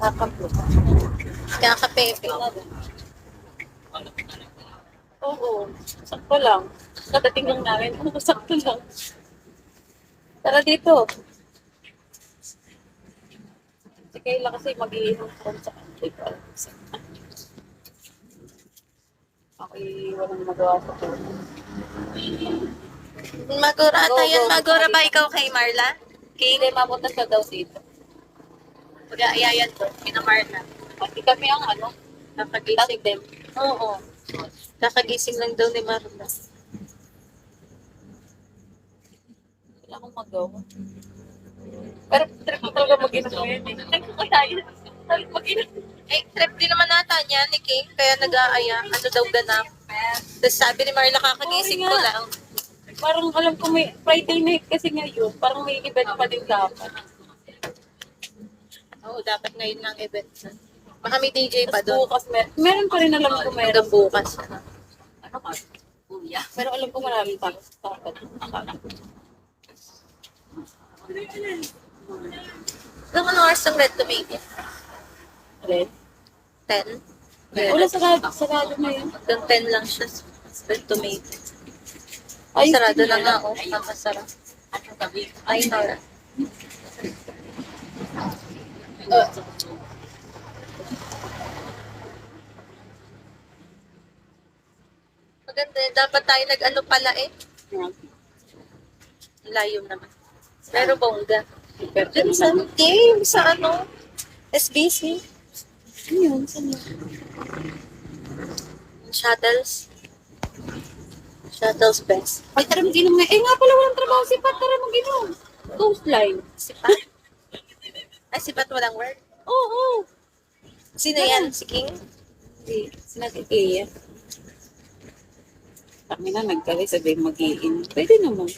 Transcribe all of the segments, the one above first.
Kakape. Kakapepe. Oo. Sakto lang. Kadating lang namin. Sakto lang. Tara dito. Si Kayla kasi mag-iinom ko sa country. Ako'y walang magawa sa to. Magura ata Go, yan. go. Magura ba ikaw kay Marla? King? Hindi, mapunta siya daw dito. Mag-aayayan to. Kina Marla. Pati kami ang ano. Kakagising. Them. Oo. Kakagising lang daw ni Marla. Wala akong magawa. Pero trip ko talaga mag-inom ngayon eh. Trip ko tayo. Mag-inom. Eh, trip din naman nata niya ni King. Kaya nag-aaya. Ano daw ganap. Tapos sabi ni Marla, kakagising Oo ko nga. lang. Parang alam ko may Friday night kasi ngayon. Parang may event pa din dapat. Oo, dapat ngayon ng event. Baka may DJ pa Tapos doon. bukas, meron pa rin alam ko meron. Hanggang bukas. Ano ka? Pero alam ko maraming pa. Dapat. Akala ko. Anong oras ng Red Tomato? Red? 10? Wala sarado na yun. Hanggang 10 lang siya. Red Tomato. Ay, Sarado sige. na nga, oh. Ang masarap. Ay, Nora. Maganda yun. Dapat tayo nag-ano pala eh. Layo naman. Pero bongga. Dun sa game, sa ano, SBC. Ano yun? Saan yun? Shuttles. Shuttles best. Ay, tara mag-inom nga. Eh nga pala walang trabaho si Pat. Tara mag-inom. Coastline. Si Pat? Ay, si Pat walang work. Oo. Sino yan? Si King? Si Sinag-Ikea. Kami na nagkali sabi mag-iin. Pwede naman.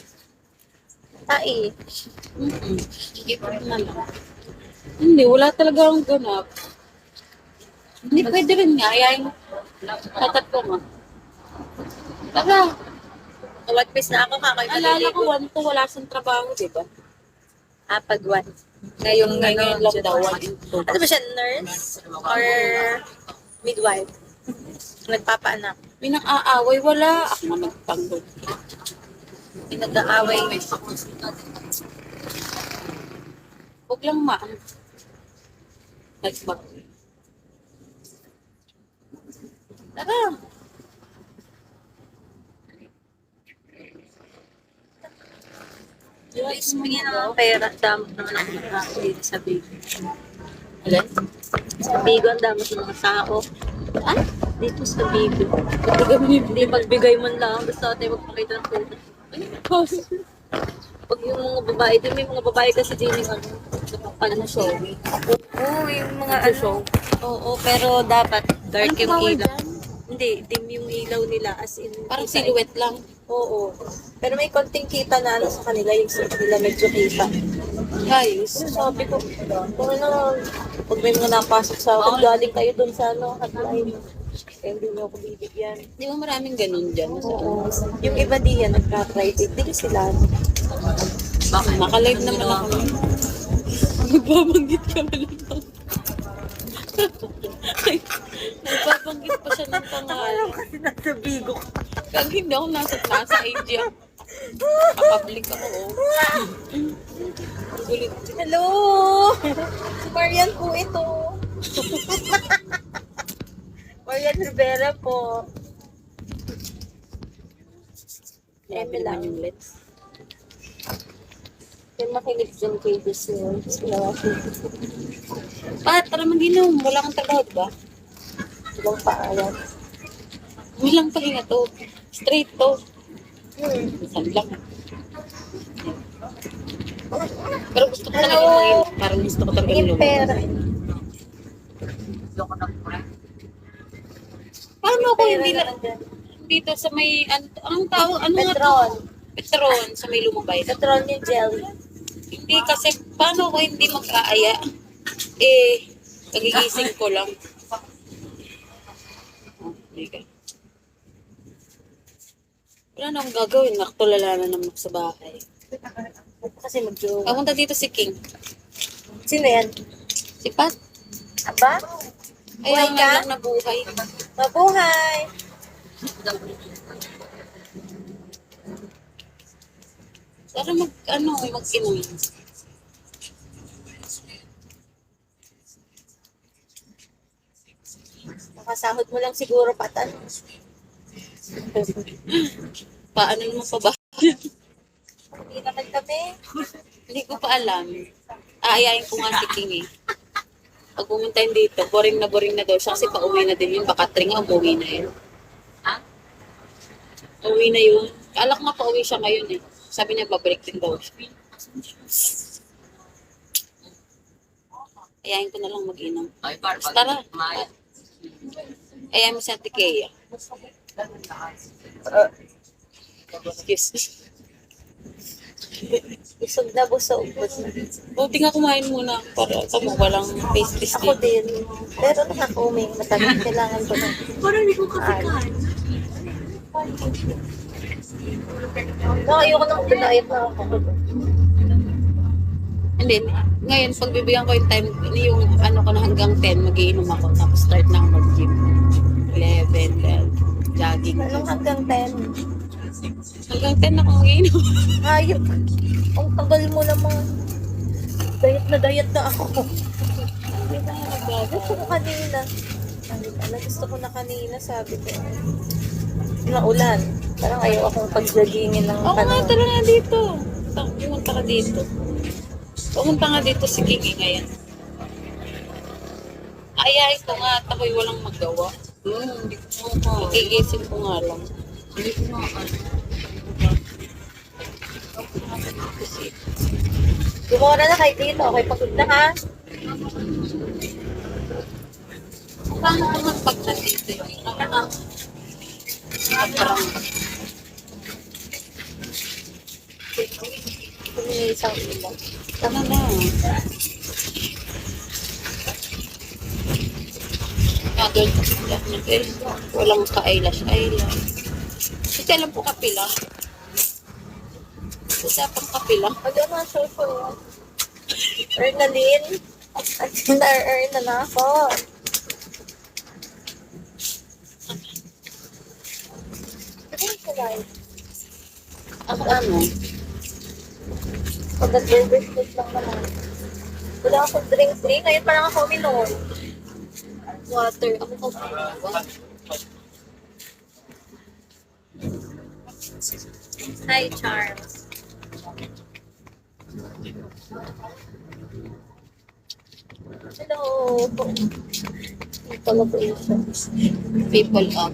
Ai. Ipon na lang. Hindi, wala talaga akong ganap. Hindi, pwede rin nga. Ayayin. Tatat ko nga. Tara. One piece na ako, kakoy Alala ko, maliligo. 1 to wala siyang trabaho, di ba? Pag one. Ngayon lang daw, 1 and 2. Ano ba siya, nurse? Or midwife? Nagpapaanak? May nang-aaway, wala. Ako nga nagtanggol. Pinag-aaway. Huwag lang maan. Nagbag. Tara. Please, bigyan naman ng pera. Damot naman ako ng dito sa Bigo. Alin? Sa Bigo, ang damot ng mga tao. Ah? Dito sa Bigo. Hindi kami Hindi magbigay man lang. Basta tayo magpakita ng photo. Pag yung mga babae, din may mga babae kasi din yung ano show. Oo, yung mga ano. Oo, pero dapat dark Anong yung tawag ilaw. dyan? Hindi, dim yung ilaw nila as in. Parang kita silhouette lang. Oo. Pero may konting kita na ano sa kanila, yung sa kanila medyo kita. Ayos. So, sabi ko, kung ano, pag may mga napasok sa akin, galing kayo dun sa ano, hotline. Kaya hindi niyo ako bibigyan. Di ba maraming ganun dyan? Oo. Yung iba diyan, nagka-private. Hindi sila. Bakit? Naka-live naman ako. Nagbabanggit ka na lang. Nagbabanggit pa siya ng pangalan. Kasi nasa bigo ka. Kag hindi ako nasa AG ako. Nakapublic ako. Oh. Ang gulit. Hello! Si Marian po ito. Marian Rivera po. Grabe naman yung lets. Yung makinig dyan kay Disney. Tara mag-inom. Wala kang trabaho, diba? Ibang paalam. Walang pahinga to. Straight to. Saan lang. Pero gusto ko talaga yung parang gusto ko talaga yung Yung pera. Paano ko hindi lang dito sa may, anong tawag, ano nga to? Petron. Petron, sa may lumabay. Petron yung jelly. Hindi kasi, paano ko hindi mag-aaya? Eh, kagigising ko lang. Oh, okay. Wala na akong gagawin, nakatulala na naman ako sa bahay. Kasi mag-jowa. Papunta dito si King. Sino yan? Si Pat. Aba? Kaya Buhay nga ka? lang nabuhay. Mabuhay! Pero mag-inom. Makasahod mo lang siguro patan. Paano naman pa ba? Hindi naman kami. Hindi ko pa alam. Aayain ko nga si King eh. Pag pumunta yun dito, boring na daw siya kasi pauwi na din yun. Baka 3 nga, umuwi na yun. Uwi na yun. Kala ko nga pauwi siya ngayon eh. Sabi niya, babalik din daw siya. Ayayin ko na lang mag-inom. Tara. Ayayin mo si Ate Kea. Excuse me. Busog na busog. Buti nga kumain muna para tamo walang face Ako din. din. Pero nakakuming. Matagal kailangan ko na. Parang hindi ko kasi kain. No, ayoko nang pinayat na ako. And then, ngayon, pag bibigyan ko yung time, yung ano ko na hanggang 10, magiinom ako. Tapos start na ako mag-gym. 11, 12, jogging. Anong hanggang 10? Hanggang 10 ako magiinom. Ayok. Ang tagal mo naman. Diet na ako. Hindi ba nga nagbago? Gusto ko kanina. Gusto ko na kanina, sabi ko. Naulan. Parang ayaw akong pag-joggingin ng Oo nga, tara nga dito. Pumunta ka dito. Pumunta nga dito si Kiki ngayon. Ayayin ko nga at ako'y walang magawa. Igigising ko nga lang. Hindi ko nga alam. Gumora na kayo dito. Okay, pagod na ha. Paano ko magpagta dito yun? Parang Kumili isang ilang. tama na. Kagad ko sila. Walang ka-eyelash. Kasi alam po kapila. Usapang kapila. Ano na, social. Earn na din. At na-earn na ako. Ano ko like? Ako ano? Pag nag-burger food lang naman. Wala akong drink. Ngayon parang ako uminom. Water. Ako ko. Hi, Charles. Hello. Collaboration. People up.